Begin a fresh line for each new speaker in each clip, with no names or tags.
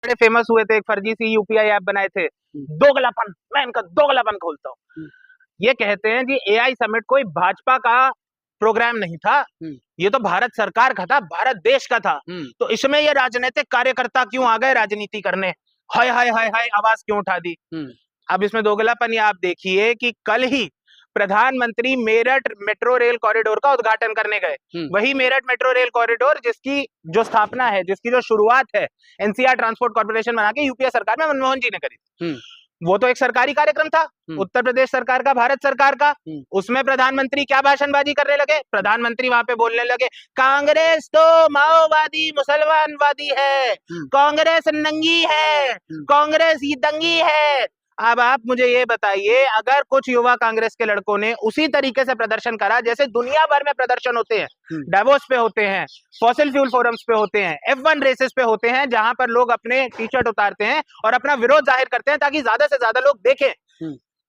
बड़े फेमस हुए थे, एक फर्जी सी यूपीआई ऐप बनाए थे। दोगलापन, मैं इनका दोगलापन खोलता हूँ। ये कहते हैं जी एआई समिट कोई भाजपा का प्रोग्राम नहीं था, ये तो भारत सरकार का था, भारत देश का था। तो इसमें ये राजनीतिक कार्यकर्ता क्यों आ गए राजनीति करने? हाय हाय हाय हाय आवाज क्यों उठा दी? अब इसमें दोगलापन ये आप देखिए कि कल ही प्रधानमंत्री मेरठ मेट्रो रेल कॉरिडोर का उद्घाटन करने गए। वही मेरठ मेट्रो रेल कॉरिडोर जिसकी जो स्थापना है, जिसकी जो शुरुआत है एनसीआर ट्रांसपोर्ट कॉर्पोरेशन बना के यूपीए सरकार में मनमोहन जी ने करी थी। वो तो एक सरकारी कार्यक्रम था, उत्तर प्रदेश सरकार का, भारत सरकार का। उसमें प्रधानमंत्री क्या भाषणबाजी करने लगे? प्रधानमंत्री वहां पे बोलने लगे कांग्रेस तो माओवादी मुसलमानवादी है, कांग्रेस नंगी है, कांग्रेस ये दंगी है। अब आप मुझे ये बताइए, अगर कुछ युवा कांग्रेस के लड़कों ने उसी तरीके से प्रदर्शन करा जैसे दुनिया भर में प्रदर्शन होते हैं, डावोस पे होते हैं, फॉसिल फ्यूल फोरम्स पे होते हैं, F1 रेसेस पे होते हैं, जहां पर लोग अपने टी शर्ट उतारते हैं और अपना विरोध जाहिर करते हैं ताकि ज्यादा से ज्यादा लोग देखें,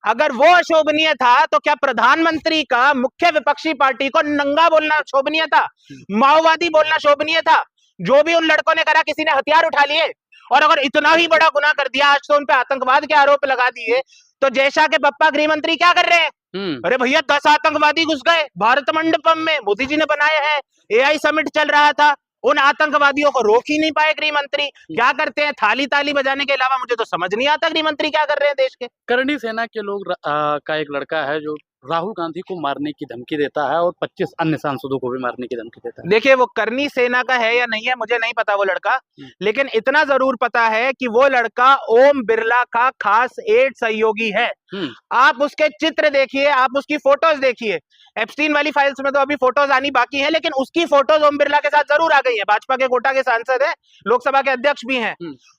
अगर वो अशोभनीय था तो क्या प्रधानमंत्री का मुख्य विपक्षी पार्टी को नंगा बोलना शोभनीय था, माओवादी बोलना शोभनीय था? जो भी उन लड़कों ने करा, किसी ने हथियार उठा लिए? और अगर इतना ही बड़ा गुनाह कर दिया, आज तो उन पे आतंकवाद के आरोप लगा दिए, तो जयशाह के पप्पा गृह मंत्री क्या कर रहे हैं? अरे भैया 10 आतंकवादी घुस गए भारत मंडपम में, मोदी जी ने बनाया है, एआई समिट चल रहा था, उन आतंकवादियों को रोक ही नहीं पाए गृह मंत्री। क्या करते हैं? थाली ताली बजाने के अलावा मुझे तो समझ नहीं आता गृह मंत्री क्या कर रहे हैं देश के।
करनी सेना के लोग का एक लड़का है जो राहुल गांधी को मारने की धमकी देता है और 25 अन्य सांसदों को भी मारने की धमकी देता है।
देखिए वो करनी सेना का है या नहीं है मुझे नहीं पता वो लड़का, लेकिन इतना जरूर पता है कि वो लड़का ओम बिरला का खास एड सहयोगी है। आप उसके चित्र देखिए, आप उसकी फोटोज देखिए। एप्स्टीन वाली फाइल्स में तो अभी फोटोज आनी बाकी है, लेकिन उसकी फोटोज ओम बिरला के साथ जरूर आ गई है। भाजपा के कोटा के सांसद है, लोकसभा के अध्यक्ष भी हैं।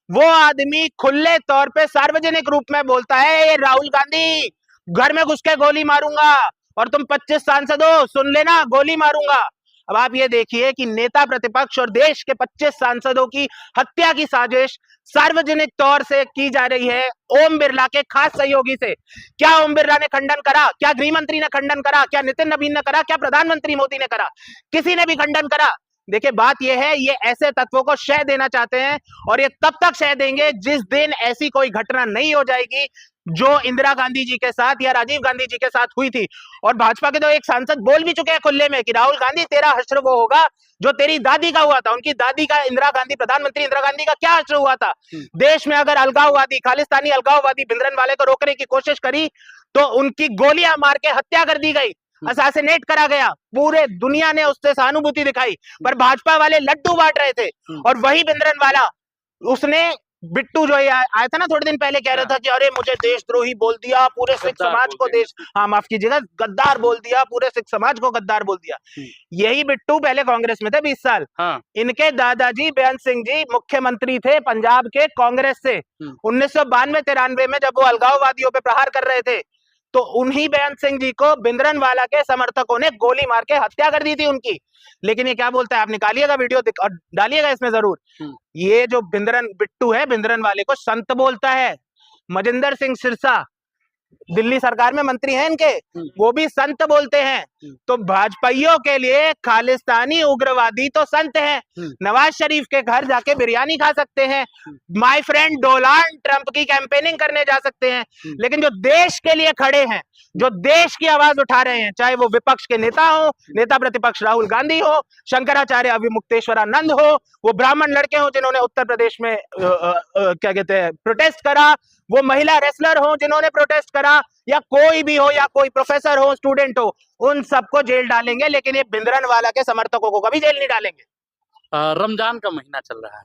वो आदमी खुले तौर पे सार्वजनिक रूप में बोलता है, ये राहुल गांधी घर में घुस के गोली मारूंगा और तुम 25 सांसदों सुन लेना, गोली मारूंगा। अब आप ये देखिए कि नेता प्रतिपक्ष और देश के 25 सांसदों की हत्या की साजिश सार्वजनिक तौर से की जा रही है ओम बिरला के खास सहयोगी से। क्या ओम बिरला ने खंडन करा? क्या गृह मंत्री ने खंडन करा? क्या नितिन नवीन ने करा? क्या प्रधानमंत्री मोदी ने करा? किसी ने भी खंडन करा? देखिए बात यह है, ये ऐसे तत्वों को शय देना चाहते हैं और ये तब तक शय देंगे जिस दिन ऐसी कोई घटना नहीं हो जाएगी जो इंदिरा गांधी जी के साथ या राजीव गांधी जी के साथ हुई थी। और भाजपा के तो एक सांसद बोल भी चुके हैं खुले में कि राहुल गांधी तेरा हश्र वो होगा जो तेरी दादी का हुआ था। उनकी दादी का इंदिरा गांधी, प्रधानमंत्री इंदिरा गांधी का क्या हश्र हुआ था? देश में अगर अलगाववादी, खालिस्तानी अलगाववादी भिंडरन वाले को रोकने की कोशिश करी तो उनकी गोलियां मार के हत्या कर दी गई, असैसिनेट करा गया। पूरे दुनिया ने उससे सहानुभूति दिखाई, पर भाजपा वाले लड्डू बांट रहे थे। और वही भिंडरन वाला, उसने बिट्टू जो आया था ना थोड़े दिन पहले, कह रहा था कि अरे मुझे देशद्रोही बोल दिया, पूरे सिख समाज को माफ कीजिएगा, गद्दार बोल दिया, पूरे सिख समाज को गद्दार बोल दिया। यही बिट्टू पहले कांग्रेस में थे 20 साल। इनके दादाजी बेअंत सिंह जी मुख्यमंत्री थे पंजाब के कांग्रेस से। 1992-93 में जब वो अलगाववादियों पे प्रहार कर रहे थे तो उन्हीं बेअंत सिंह जी को भिंडरनवाला के समर्थकों ने गोली मार के हत्या कर दी थी उनकी। लेकिन ये क्या बोलता है, आप निकालिएगा वीडियो और डालिएगा इसमें जरूर। ये जो बिट्टू है भिंडरनवाले को संत बोलता है। मजिंदर सिंह सिरसा दिल्ली सरकार में मंत्री हैं इनके, वो भी संत बोलते हैं। तो भाजपाइयों के लिए खालिस्तानी उग्रवादी तो संत हैं। नवाज शरीफ के घर जाके बिरयानी खा सकते हैं, माय फ्रेंड डोनाल्ड ट्रंप की कैंपेनिंग करने जा सकते हैं, लेकिन जो देश के लिए खड़े हैं, जो देश की आवाज उठा रहे हैं, चाहे वो विपक्ष के नेता हो, नेता प्रतिपक्ष राहुल गांधी हो, शंकराचार्य अभिमुक्तेश्वरानंद हो, वो ब्राह्मण लड़के हो जिन्होंने उत्तर प्रदेश में क्या कहते हैं प्रोटेस्ट करा, वो महिला रेसलर हो जिन्होंने प्रोटेस्ट करा, या कोई भी हो, या कोई प्रोफेसर हो, स्टूडेंट हो, उन सबको जेल डालेंगे, लेकिन ये भिंडरनवाला के समर्थकों को कभी जेल नहीं डालेंगे।
रमजान का महीना चल रहा है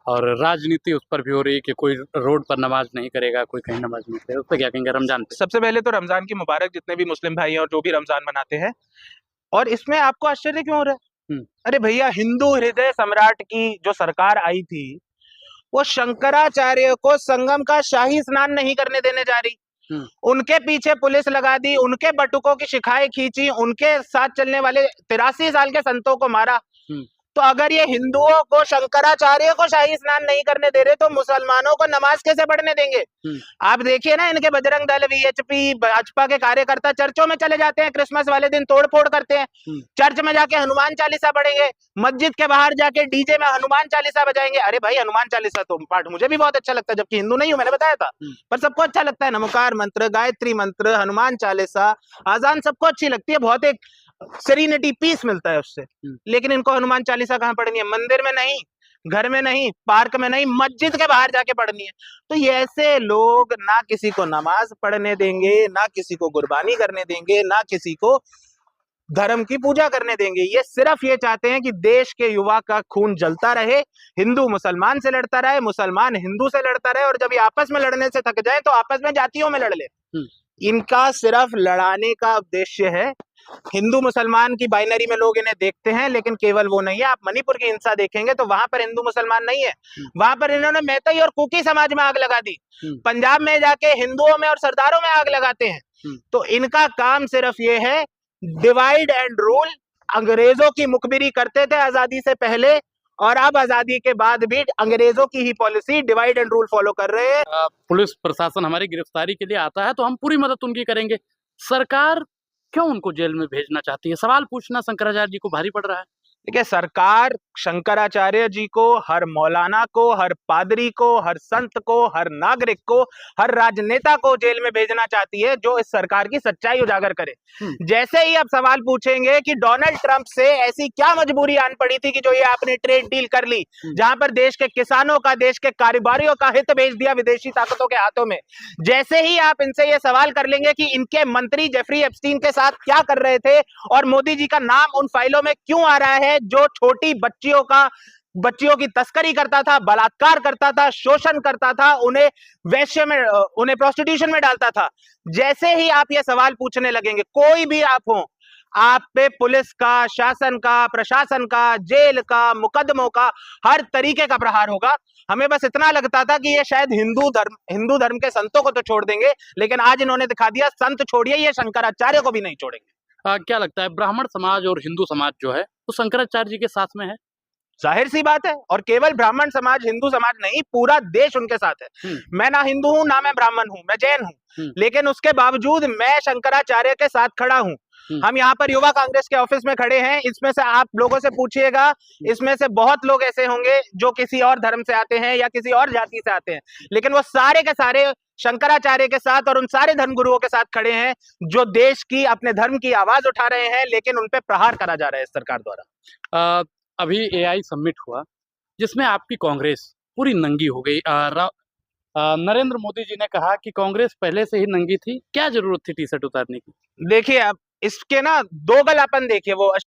और राजनीति उस पर भी हो रही है कि कोई रोड पर नमाज नहीं करेगा, कोई कहीं नमाज नहीं करेगा, उस पर क्या कहेंगे रमजान पे?
सबसे पहले तो रमजान की मुबारक जितने भी मुस्लिम भाई हैं और जो भी रमजान मनाते हैं। और इसमें आपको आश्चर्य क्यों हो रहा है? अरे भैया, हिंदू हृदय सम्राट की जो सरकार आई थी वो शंकराचार्य को संगम का शाही स्नान नहीं करने देने जा रही। उनके पीछे पुलिस लगा दी, उनके बटुकों की शिखाएं खींची, उनके साथ चलने वाले 83 साल के संतों को मारा। तो अगर ये हिंदुओं को, शंकराचार्य को शाही स्नान नहीं करने दे रहे तो मुसलमानों को नमाज कैसे पढ़ने देंगे? आप देखिए ना, इनके बजरंग दल, वीएचपी, भाजपा के कार्यकर्ता चर्चों में चले जाते हैं, क्रिसमस वाले दिन तोड़फोड़ करते हैं, चर्च में जाके हनुमान चालीसा पढ़ेंगे, मस्जिद के बाहर जाके डीजे में हनुमान चालीसा बजाएंगे। अरे भाई, हनुमान चालीसा तो पाठ मुझे भी बहुत अच्छा लगता है, जबकि हिंदू नहीं हूं, मैंने बताया था, पर सबको अच्छा लगता है। नमोकार मंत्र, गायत्री मंत्र, हनुमान चालीसा, आजान सबको अच्छी लगती है, बहुत एक सेरेनिटी, पीस मिलता है उससे। लेकिन इनको हनुमान चालीसा कहाँ पढ़नी है? मंदिर में नहीं, घर में नहीं, पार्क में नहीं, मस्जिद के बाहर जाके पढ़नी है। तो ये ऐसे लोग ना किसी को नमाज पढ़ने देंगे, ना किसी को कुर्बानी करने देंगे, ना किसी को धर्म की पूजा करने देंगे। ये सिर्फ ये चाहते हैं कि देश के युवा का खून जलता रहे, हिंदू मुसलमान से लड़ता रहे, मुसलमान हिंदू से लड़ता रहे, और जब ये आपस में लड़ने से थक जाए तो आपस में जातियों में लड़ ले। इनका सिर्फ लड़ाने का उद्देश्य है। हिंदू मुसलमान की बाइनरी में लोग इन्हें देखते हैं, लेकिन केवल वो नहीं है। आप मणिपुर की हिंसा देखेंगे तो वहां पर हिंदू मुसलमान नहीं है, वहां पर इन्होंने मैतई और कुकी समाज में आग लगा दी। पंजाब में जाके हिंदुओं में और सरदारों में आग लगाते हैं। तो इनका काम सिर्फ ये है, डिवाइड एंड रूल। अंग्रेजों की मुखबिरी करते थे आजादी से पहले, और अब आजादी के बाद भी अंग्रेजों की ही policy, divide and rule follow कर रहे हैं।
पुलिस प्रशासन हमारी गिरफ्तारी के लिए आता है तो हम पूरी मदद उनकी करेंगे। सरकार क्यों उनको जेल में भेजना चाहती है? सवाल पूछना शंकराचार्य जी को भारी पड़ रहा है।
देखिए, सरकार शंकराचार्य जी को, हर मौलाना को, हर पादरी को, हर संत को, हर नागरिक को, हर राजनेता को जेल में भेजना चाहती है जो इस सरकार की सच्चाई उजागर करे। जैसे ही आप सवाल पूछेंगे कि डोनाल्ड ट्रंप से ऐसी क्या मजबूरी आन पड़ी थी कि जो ये आपने ट्रेड डील कर ली, जहां पर देश के किसानों का, देश के कारोबारियों का हित भेज दिया विदेशी ताकतों के हाथों में, जैसे ही आप इनसे ये सवाल कर लेंगे कि इनके मंत्री जेफरी एप्स्टीन के साथ क्या कर रहे थे और मोदी जी का नाम उन फाइलों में क्यों आ रहा है, जो छोटी बच्चियों की तस्करी करता था, बलात्कार करता था, शोषण करता था, उन्हें वैश्य में, उन्हें प्रोस्टिट्यूशन में डालता था, जैसे ही आप ये सवाल पूछने लगेंगे, कोई भी आप हो, आप पे पुलिस का, शासन का, प्रशासन का, जेल का, मुकदमों का, हर तरीके का प्रहार होगा। हमें बस इतना लगता था कि ये शायद हिंदू धर्म के संतों को तो छोड़ देंगे, लेकिन आज इन्होंने दिखा दिया, संत छोड़िए, ये शंकराचार्य को भी नहीं छोड़ेंगे।
क्या लगता है, ब्राह्मण समाज और हिंदू समाज जो है वो शंकराचार्य जी के साथ में है?
जाहिर सी बात है, और केवल ब्राह्मण समाज, हिंदू समाज नहीं, पूरा देश उनके साथ है। मैं ना हिंदू हूं, ना मैं ब्राह्मण हूं, मैं जैन हूं, लेकिन उसके बावजूद मैं शंकराचार्य के साथ खड़ा हूं। हम यहाँ पर युवा कांग्रेस के ऑफिस में खड़े हैं। इसमें से आप लोगों से पूछिएगा, इसमें से बहुत लोग ऐसे होंगे जो किसी और धर्म से आते हैं या किसी और जाति से आते हैं, लेकिन वो सारे के सारे शंकराचार्य के साथ और उन सारे धर्म गुरुओं के साथ खड़े हैं जो देश की, अपने धर्म की आवाज उठा रहे हैं, लेकिन उन पे प्रहार करा जा रहा है इस सरकार द्वारा।
अभी एआई समिट हुआ जिसमें आपकी कांग्रेस पूरी नंगी हो गई। नरेंद्र मोदी जी ने कहा कि कांग्रेस पहले से ही नंगी थी, क्या जरूरत थी टी शर्ट उतारने की?
देखिए, अब इसके ना दो गलापन देखिए, वो